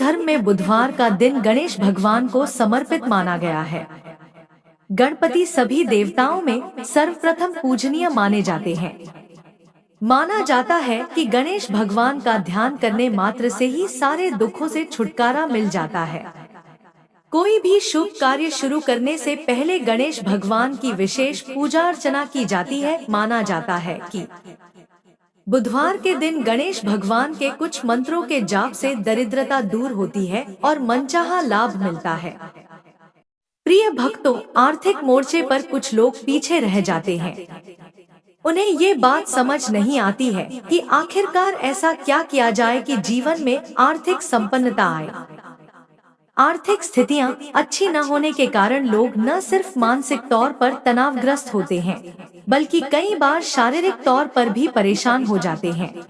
धर्म में बुधवार का दिन गणेश भगवान को समर्पित माना गया है। गणपति सभी देवताओं में सर्वप्रथम पूजनीय माने जाते हैं। माना जाता है कि गणेश भगवान का ध्यान करने मात्र से ही सारे दुखों से छुटकारा मिल जाता है। कोई भी शुभ कार्य शुरू करने से पहले गणेश भगवान की विशेष पूजा अर्चना की जाती है। माना जाता है कि बुधवार के दिन गणेश भगवान के कुछ मंत्रों के जाप से दरिद्रता दूर होती है और मनचाहा लाभ मिलता है। प्रिय भक्तों, आर्थिक मोर्चे पर कुछ लोग पीछे रह जाते हैं। उन्हें ये बात समझ नहीं आती है कि आखिरकार ऐसा क्या किया जाए कि जीवन में आर्थिक संपन्नता आए। आर्थिक स्थितियां अच्छी न होने के कारण लोग न सिर्फ मानसिक तौर पर तनावग्रस्त होते हैं, बल्कि कई बार शारीरिक तौर पर भी परेशान हो जाते हैं।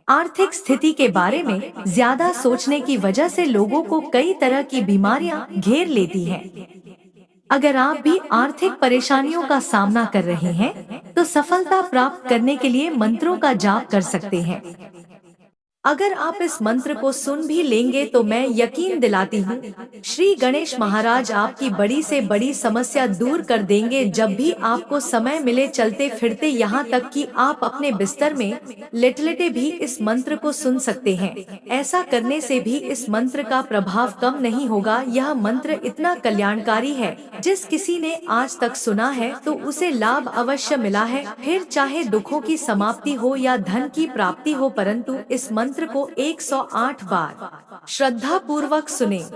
आर्थिक स्थिति के बारे में ज्यादा सोचने की वजह से लोगों को कई तरह की बीमारियां घेर लेती हैं। अगर आप भी आर्थिक परेशानियों का सामना कर रहे हैं, तो सफलता प्राप्त करने के लिए मंत्रों का जाप कर सकते हैं। अगर आप इस मंत्र को सुन भी लेंगे तो मैं यकीन दिलाती हूँ, श्री गणेश महाराज आपकी बड़ी से बड़ी समस्या दूर कर देंगे। जब भी आपको समय मिले, चलते फिरते, यहाँ तक कि आप अपने बिस्तर में लेटे भी इस मंत्र को सुन सकते हैं। ऐसा करने से भी इस मंत्र का प्रभाव कम नहीं होगा। यह मंत्र इतना कल्याणकारी है, जिस किसी ने आज तक सुना है तो उसे लाभ अवश्य मिला है, फिर चाहे दुखों की समाप्ति हो या धन की प्राप्ति हो। परंतु इस मंत्र को 108 बार श्रद्धा पूर्वक सुने।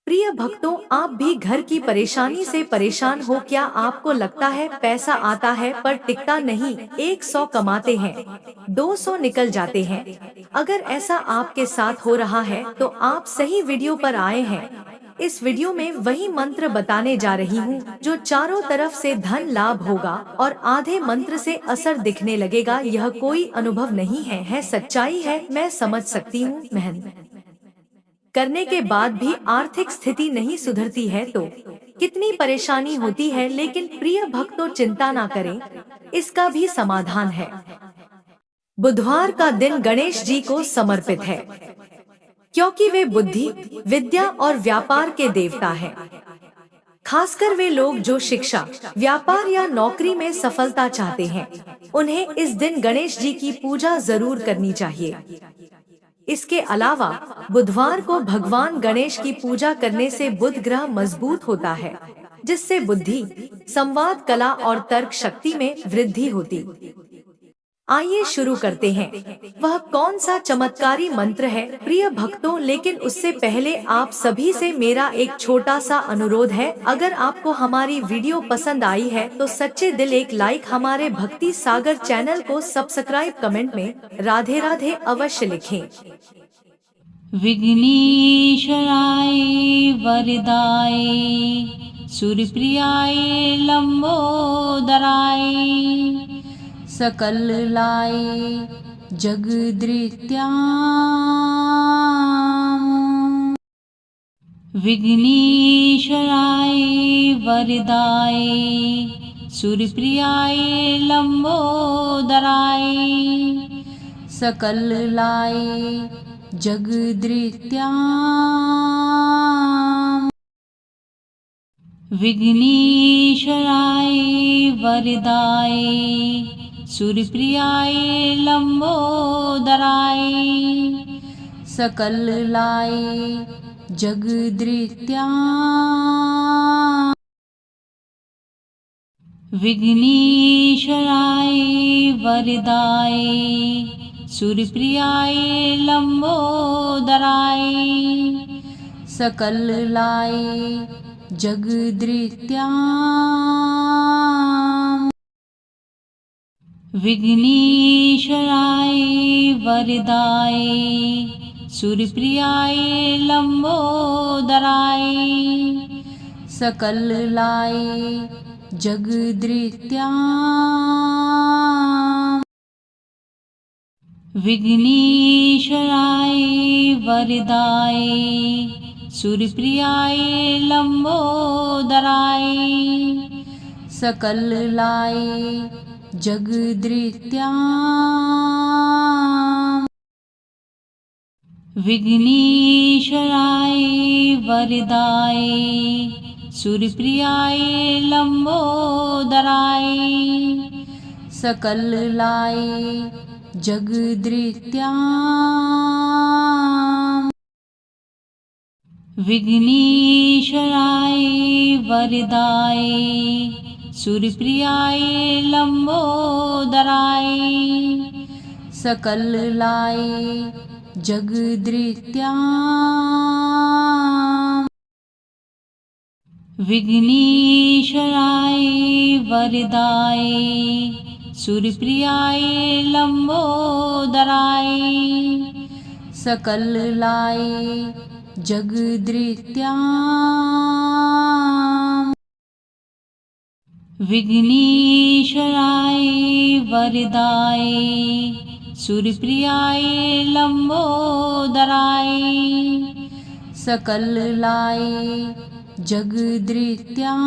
प्रिय भक्तों, आप भी घर की परेशानी से परेशान हो क्या? आपको लगता है पैसा आता है पर टिकता नहीं, 100 कमाते हैं 200 निकल जाते हैं। अगर ऐसा आपके साथ हो रहा है तो आप सही वीडियो पर आए हैं। इस वीडियो में वही मंत्र बताने जा रही हूँ जो चारों तरफ से धन लाभ होगा और आधे मंत्र से असर दिखने लगेगा। यह कोई अनुभव नहीं है सच्चाई है। मैं समझ सकती हूँ, मेहनत करने के बाद भी आर्थिक स्थिति नहीं सुधरती है तो कितनी परेशानी होती है। लेकिन प्रिय भक्तों, चिंता ना करें, इसका भी समाधान है। बुधवार का दिन गणेश जी को समर्पित है, क्योंकि वे बुद्धि, विद्या और व्यापार के देवता हैं। खासकर वे लोग जो शिक्षा, व्यापार या नौकरी में सफलता चाहते हैं, उन्हें इस दिन गणेश जी की पूजा जरूर करनी चाहिए। इसके अलावा बुधवार को भगवान गणेश की पूजा करने से बुध ग्रह मजबूत होता है, जिससे बुद्धि, संवाद कला और तर्क शक्ति में वृद्धि होती। आइए शुरू करते हैं। वह कौन सा चमत्कारी मंत्र है प्रिय भक्तों? लेकिन उससे पहले आप सभी से मेरा एक छोटा सा अनुरोध है। अगर आपको हमारी वीडियो पसंद आई है तो सच्चे दिल एक लाइक, हमारे भक्ति सागर चैनल को सब्सक्राइब, कमेंट में राधे राधे अवश्य लिखें। विघ्नेश्वराय वरदाय सूर्यप्रियाय लंबोदराय सकललाय जगदृत्याम्। विघ्नेश्वराय वरदाय सूर्यप्रियाय लंबोदराय सकललाय जगदृत्याम्। विघ्नेश्वराय वरदाय सूर्यप्रियाय लंबोदराय सकललाय जगदृत्याम्। विघ्नेश्वराय वरदाय सूर्यप्रियाय लंबोदराय सकललाय जगदृत्याम्। विघ्नेश्वराय वरदाय सूर्यप्रियाय लंबोदराय सकललाय जगदृत्याम्। विघ्नेश्वराय वरदाय सूर्यप्रियाय लंबोदराय सकललाय जगदृत्याम्। विघ्नेश्वराय वरदाय सूर्यप्रियाय लंबोदराय सकललाय जगदृत्याम् विघ्नेश्वराय वरदाय सूर्यप्रियाय लंबोदराय सकललाय जगदृत्याम् विघ्नेश्वराय वरदाय सूर्यप्रियाय लंबोदराय सकललाय जगदृत्याम् विघ्नेश्वराय वरदाय सूर्यप्रियाय लंबोदराय सकललाय जगदृत्याम्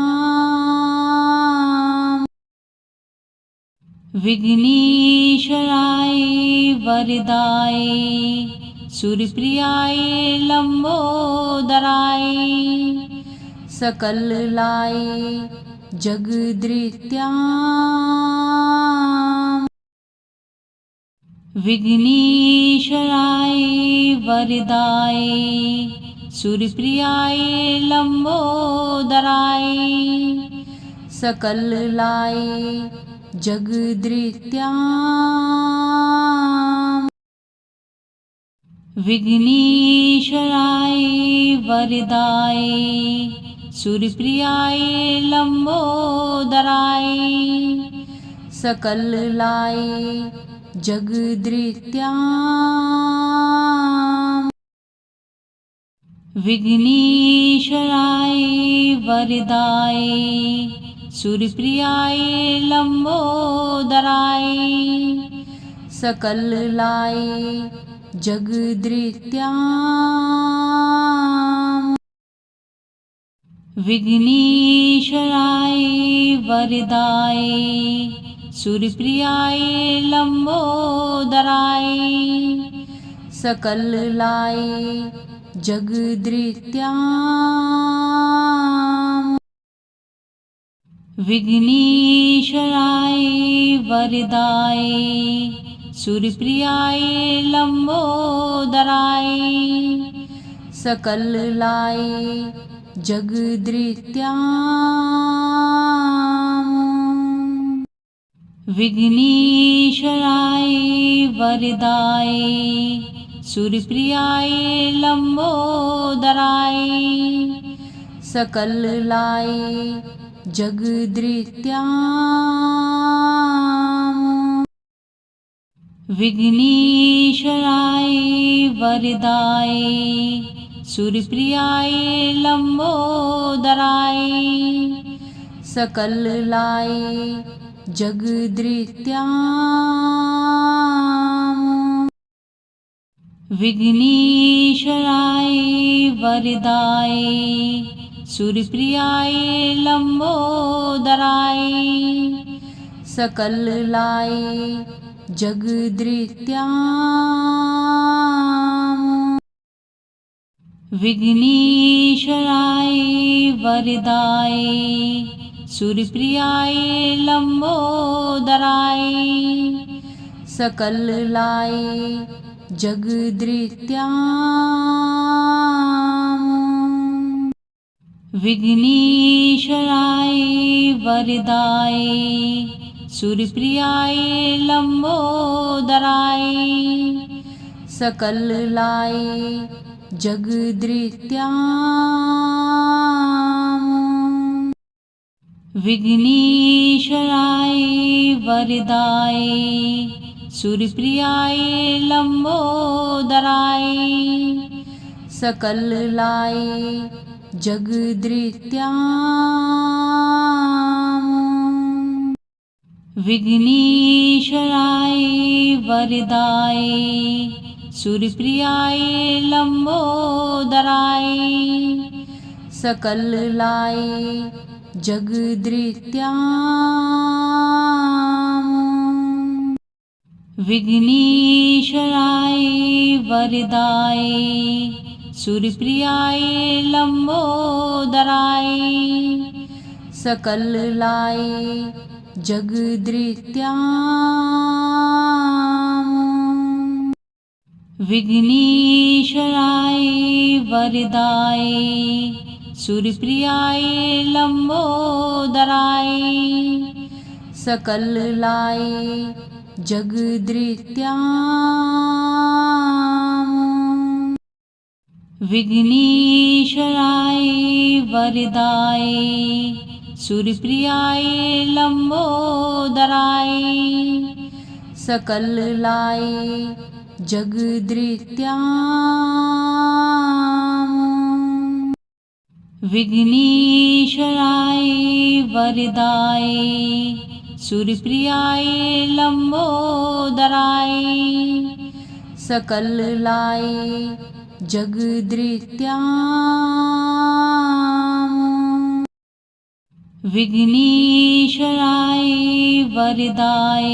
विघ्नेश्वराय वरदाय सूर्यप्रियाय लंबोदराय सकललाय जगदृत्याम् विघ्नेश्वराय वरदाय सूर्यप्रियाय लंबोदराय सकललाय जगदृत्याम् विघ्नेश्वराय वरदाय सूर्यप्रियाय लंबोदराय सकललाय जगदृत्याम् विघ्नेश्वराय वरदाय सूर्यप्रियाय लंबोदराय सकललाय जगदृत्याम् विघ्नेश्वराय वरदाय सूर्यप्रियाय लंबोदराय सकललाय जगदृत्याम् विघ्नेश्वराय वरदाय सूर्यप्रियाय लंबोदराय सकललाय जगदृत्याम् विघ्नेश्वराय वरदाय सूर्यप्रियाय लंबोदराय सकललाय जगदृत्याम् विघ्नेश्वराय वरदाय सूर्यप्रियाय लंबोदराय सकललाय जगदृत्याम् विघ्नेश्वराय वरदाय सूर्यप्रियाय लंबोदराय सकललाय जगदृत्याम् विघ्नेश्वराय वरदाय सूर्यप्रियाय लंबोदराय सकललाय जगदृत्याम् विघ्नेश्वराय वरदाय सूर्यप्रियाय लंबोदराय सकललाय जगदृत्याम् विघ्नेश्वराय वरदाय सूर्यप्रियाय लंबोदराय सकललाय जगदृत्याम् विघ्नेश्वराय वरदाय सूर्यप्रियाय लंबोदराय सकललाय जगदृत्याम् विघ्नेश्वराय वरदाय सूर्यप्रियाय लंबोदराय सकललाय जगदृत्याम् विघ्नेश्वराय वरदाय सूर्यप्रियाय लंबोदराय सकललाय जगदृत्याम् विघ्नेश्वराय वरदाय सूर्यप्रियाय लंबोदराय सकललाय जगदृत्याम् विघ्नेश्वराय वरदाय सूर्यप्रियाय लंबोदराय सकललाय जगदृत्याम् विघ्नेश्वराय वरदाय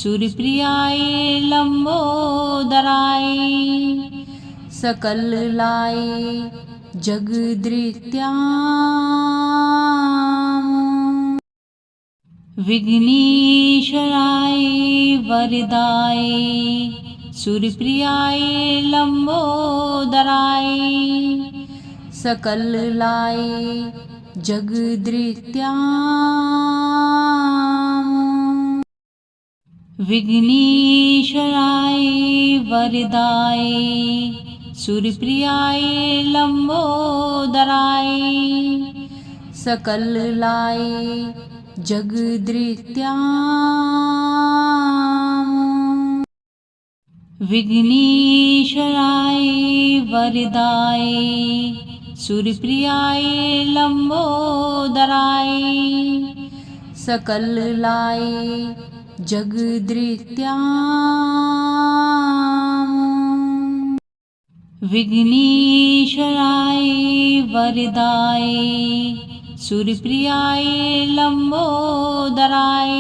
सूर्यप्रियाय लंबोदराय सकललाय जगदृत्याम् विघ्नेश्वराय वरदाय सूर्यप्रियाय लंबोदराय सकललाय जगदृत्याम् विघ्नेश्वराय वरदाय सूर्यप्रियाय लंबोदराय सकललाय जगदृत्याम् विघ्नेश्वराय वरदाय सूर्यप्रियाय लंबोदराय सकललाय जगदृत्याम् विघ्नेश्वराय वरदाय सूर्यप्रियाय लंबोदराय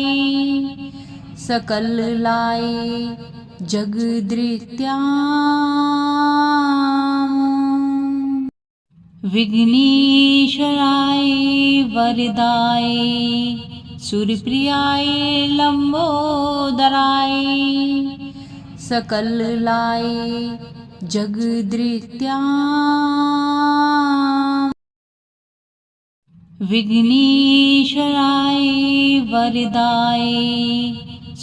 सकललाय जगदृत्याम् विघ्नेश्वराय वरदाय सूर्यप्रियाय लंबोदराय सकललाय जगदृत्याम् विघ्नेश्वराय वरदाय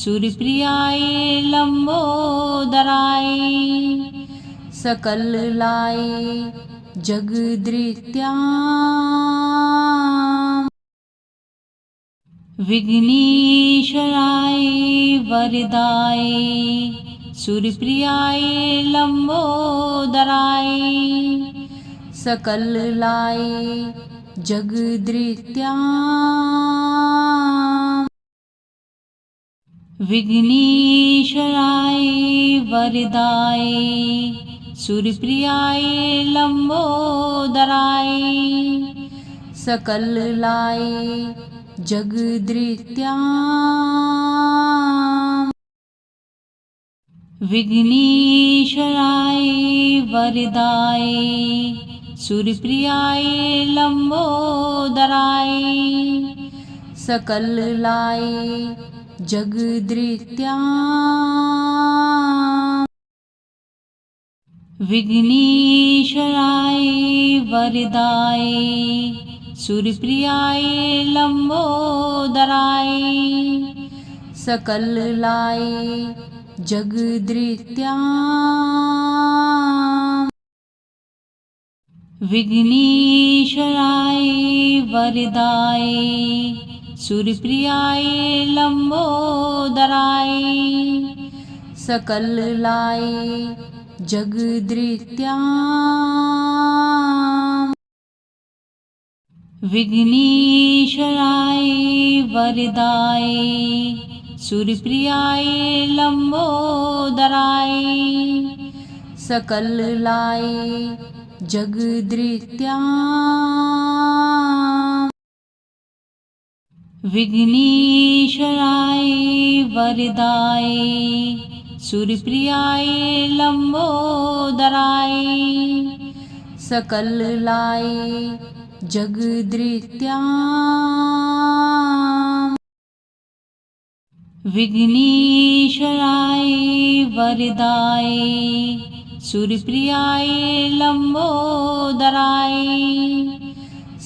सूर्यप्रियाय लंबोदराय सकललाय जगदृत्याम् विघ्नेश्वराय वरदाय सूर्यप्रियाय लंबोदराय सकललाय जगदृत्याम् विघ्नेश्वराय वरदाय सूर्यप्रियाय लंबोदराय सकललाय जगदृत्याम् विघ्नेश्वराय वरदाय सूर्यप्रियाय लंबोदराय सकललाय जगदृत्याम् विघ्नेश्वराय वरदाय सूर्यप्रियाय लंबोदराय सकललाय जगदृत्याम् विघ्नेश्वराय वरदाय सूर्यप्रियाय लंबोदराय सकललाय जगदृत्याम् विघ्नेश्वराय वरदाय सूर्यप्रियाय लंबोदराय सकललाय जगदृत्याम् विघ्नेश्वराय वरदाय सूर्यप्रियाय लंबोदराय सकललाय जगदृत्याम् विघ्नेश्वराय वरदाय सूर्यप्रियाय लंबोदराय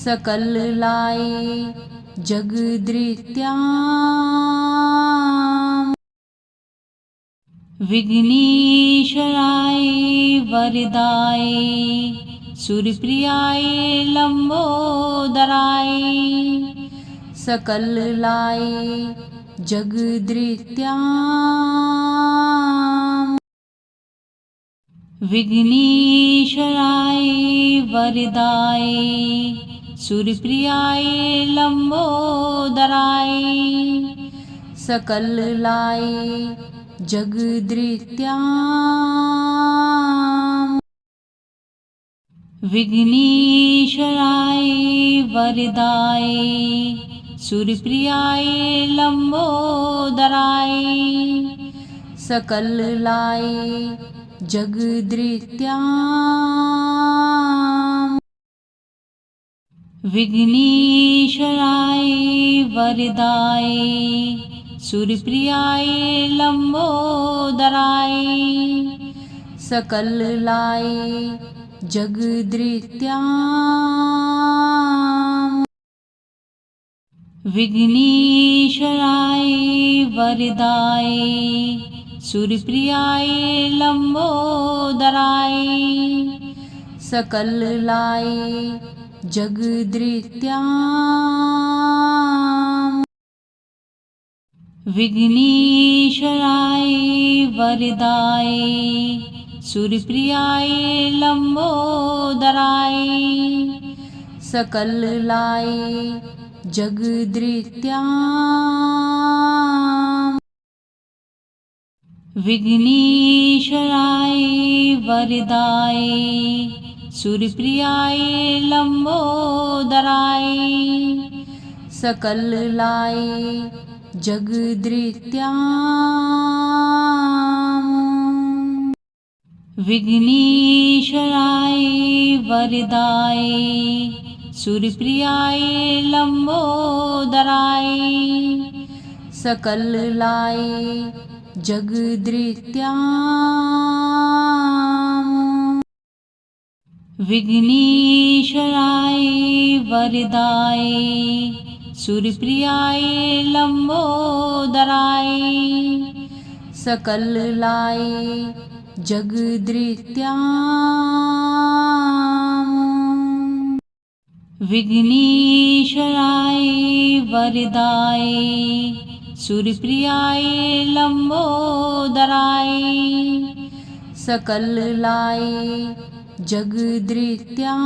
सकललाय जगदृत्याम् विघ्नेश्वराय वरदाय सूर्यप्रियाय लंबोदराय सकललाय जगदृत्याम् विघ्नेश्वराय वरदाय सूर्यप्रियाय लंबोदराय सकललाय जगदृत्याम् विघ्नेश्वराय वरदाय सूर्यप्रियाय लंबोदराय सकललाय जगदृत्याम् विघ्नेश्वराय वरदाय सूर्यप्रियाय लंबोदराय सकललाय जगदृत्याम् विघ्नेश्वराय वरदाय सूर्यप्रियाय लंबोदराय सकललाय जगदृत्याम् विघ्नेश्वराय वरदाय सूर्यप्रियाय लंबोदराय सकललाय जगदृत्याम् विघ्नेश्वराय वरदाय सूर्यप्रियाय लंबोदराय सकललाय जगदृत्याम् विघ्नेश्वराय वरदाय सूर्यप्रियाय लंबोदराय सकललाय जगदृत्याम् विघ्नेश्वराय वरदाय सूर्यप्रियाय लंबोदराय सकललाय जगदृत्याम् विघ्नेश्वराय वरदाय सूर्यप्रियाय लंबोदराय सकललाय जगदृत्याम्